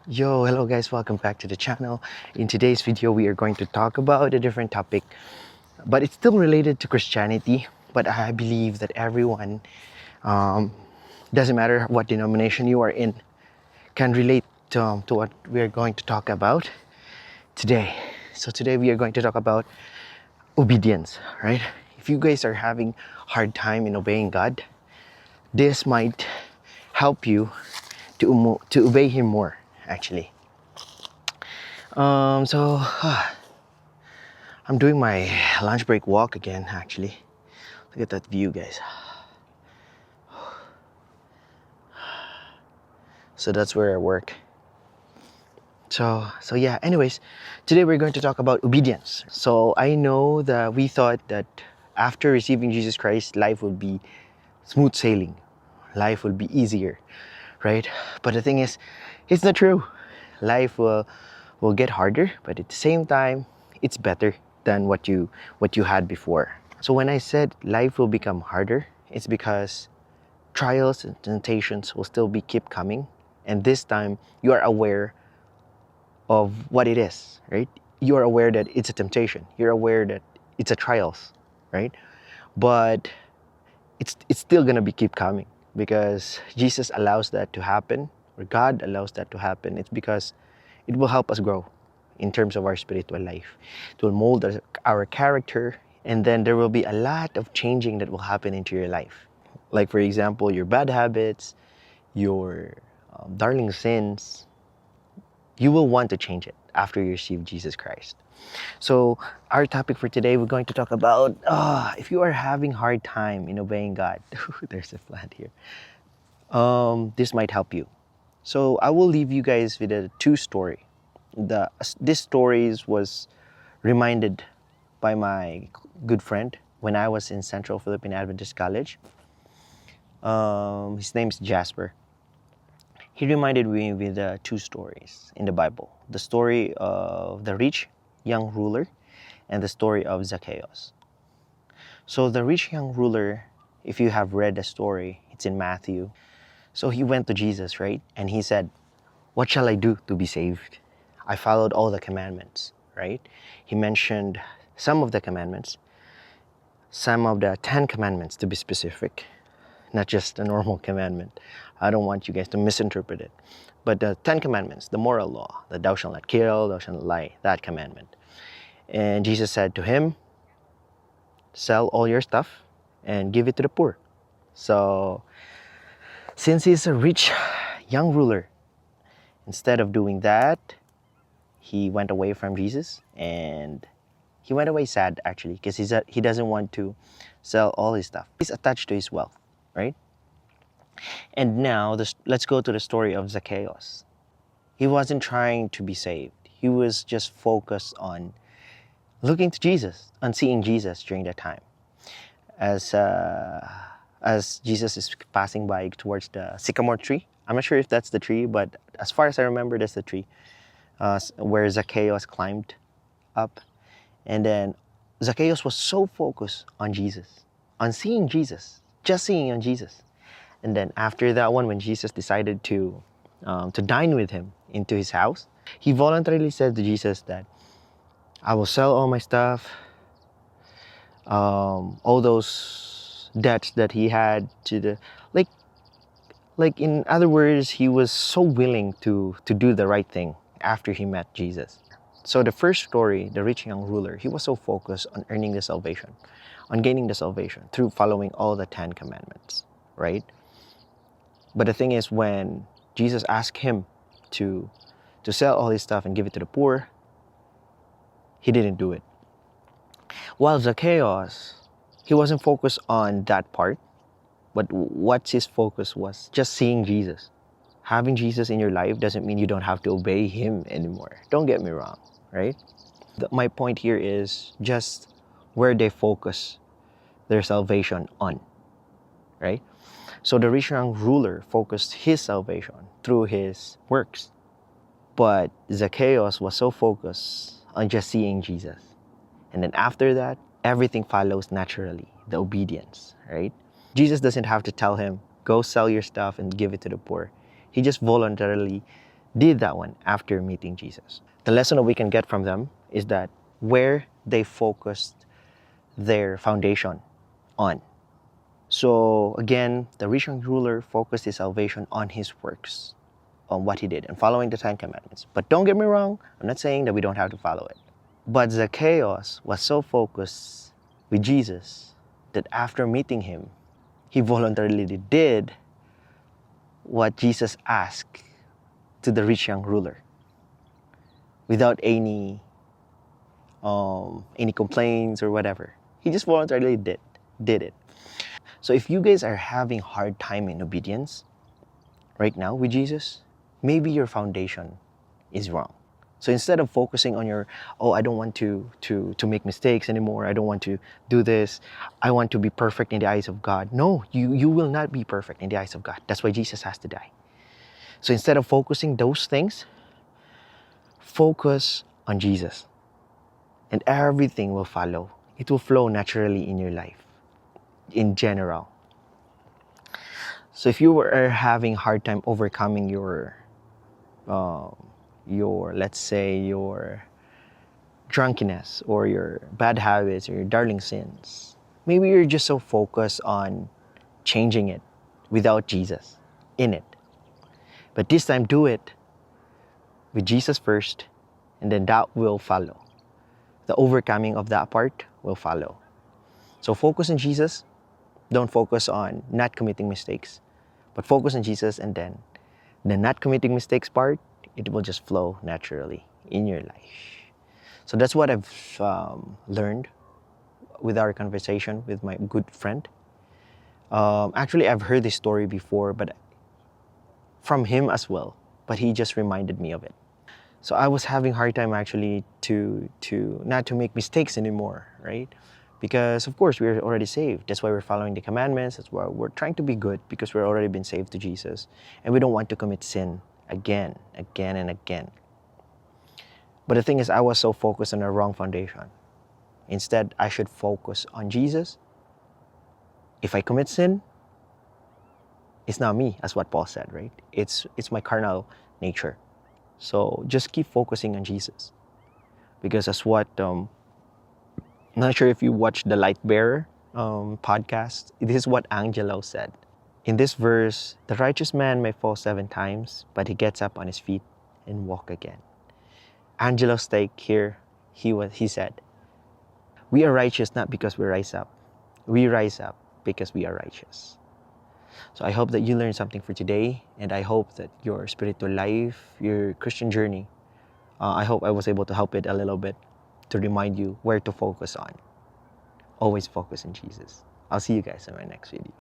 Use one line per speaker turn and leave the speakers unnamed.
Yo, hello guys, welcome back to the channel. In today's video, we are going to talk about a different topic, but it's still related to Christianity. But I believe that everyone, um, doesn't matter what denomination you are in, can relate to what we are going to talk about today. So today we are going to talk about obedience, right? If you guys are having hard time in obeying God, this might help you to obey Him more, actually. So I'm doing my lunch break walk again, actually. Look at that view, guys. So that's where I work. So yeah, anyways, today we're going to talk about obedience. So I know that we thought that after receiving Jesus Christ, life would be smooth sailing. Life will be easier, right? But the thing is, it's not true. Life will get harder, but at the same time, it's better than what you had before. So when I said life will become harder, it's because trials and temptations will still be keep coming, and this time you are aware of what it is, right? You are aware that it's a temptation. You're aware that it's a trials, right? But it's still gonna be keep coming because Jesus allows that to happen, or God allows that to happen. It's because it will help us grow in terms of our spiritual life. It will mold our character, and then there will be a lot of changing that will happen into your life. Like, for example, your bad habits, your darling sins, you will want to change it after you receive Jesus Christ. So, our topic for today, we're going to talk about if you are having hard time in obeying God. There's a plant here. This might help you. So, I will leave you guys with a two story. This stories was reminded by my good friend when I was in Central Philippine Adventist College. His name is Jasper. He reminded me with two stories in the Bible: the story of the rich young ruler and the story of Zacchaeus. So the rich young ruler, if you have read the story, it's in Matthew. So he went to Jesus, right? And he said, "What shall I do to be saved? I followed all the commandments," right? He mentioned some of the commandments, some of the 10 commandments to be specific, not just a normal commandment. I don't want you guys to misinterpret it. But the 10 commandments, the moral law, the thou shalt not kill, thou shalt not lie, that commandment. And Jesus said to him, sell all your stuff and give it to the poor. So since he's a rich young ruler, instead of doing that, he went away from Jesus, and he went away sad, actually, because he doesn't want to sell all his stuff. He's attached to his wealth, right? And now let's go to the story of Zacchaeus. He wasn't trying to be saved. He was just focused on looking to Jesus, on seeing Jesus during that time. As Jesus is passing by towards the sycamore tree. I'm not sure if that's the tree, but as far as I remember, that's the tree where Zacchaeus climbed up. And then Zacchaeus was so focused on Jesus, on seeing Jesus, just seeing on Jesus. And then after that one, when Jesus decided to dine with him into his house, he voluntarily said to Jesus that, I will sell all my stuff, all those debts that he had to the like in other words, he was so willing to do the right thing after he met Jesus. So the first story, the rich young ruler, he was so focused on earning the salvation, on gaining the salvation through following all the 10 commandments, right? But the thing is, when Jesus asked him to sell all his stuff and give it to the poor, he didn't do it. While Zacchaeus, he wasn't focused on that part, but what his focus was just seeing Jesus. Having Jesus in your life doesn't mean you don't have to obey him anymore. Don't get me wrong, right? My point here is just where they focus their salvation on, right? So the rich young ruler focused his salvation through his works. But Zacchaeus was so focused on just seeing Jesus. And then after that, everything follows naturally, the obedience, right? Jesus doesn't have to tell him, go sell your stuff and give it to the poor. He just voluntarily did that one after meeting Jesus. The lesson that we can get from them is that where they focused their foundation on. So again, the rich young ruler focused his salvation on his works, on what he did, and following the Ten Commandments. But don't get me wrong, I'm not saying that we don't have to follow it. But Zacchaeus was so focused with Jesus that after meeting him, he voluntarily did what Jesus asked to the rich young ruler without any complaints or whatever. He just voluntarily did it. So if you guys are having hard time in obedience right now with Jesus, maybe your foundation is wrong. So instead of focusing on your, oh, I don't want to make mistakes anymore, I don't want to do this, I want to be perfect in the eyes of God. No, you will not be perfect in the eyes of God. That's why Jesus has to die. So instead of focusing those things, focus on Jesus. And everything will follow. It will flow naturally in your life, in general. So if you are having hard time overcoming let's say your drunkenness or your bad habits or your darling sins, maybe you're just so focused on changing it without Jesus in it. But this time, do it with Jesus first, and then that will follow. The overcoming of that part will follow. So focus on Jesus. Don't focus on not committing mistakes, but focus on Jesus, and then the not committing mistakes part, it will just flow naturally in your life. So that's what I've learned with our conversation with my good friend. Actually, I've heard this story before, but from him as well. But he just reminded me of it. So I was having a hard time actually to not to make mistakes anymore, right? Because of course we're already saved. That's why we're following the commandments. That's why we're trying to be good, because we're already been saved to Jesus. And we don't want to commit sin again and again. But the thing is, I was so focused on the wrong foundation. Instead, I should focus on Jesus. If I commit sin, it's not me, as what Paul said, right? It's my carnal nature. So just keep focusing on Jesus. Because as what, I'm not sure if you watched the Light Bearer podcast, this is what Angelo said. In this verse, the righteous man may fall 7 times, but he gets up on his feet and walk again. Angelo's take here, he said, we are righteous not because we rise up. We rise up because we are righteous. So I hope that you learned something for today, and I hope that your spiritual life, your Christian journey, I hope I was able to help it a little bit to remind you where to focus on. Always focus on Jesus. I'll see you guys in my next video.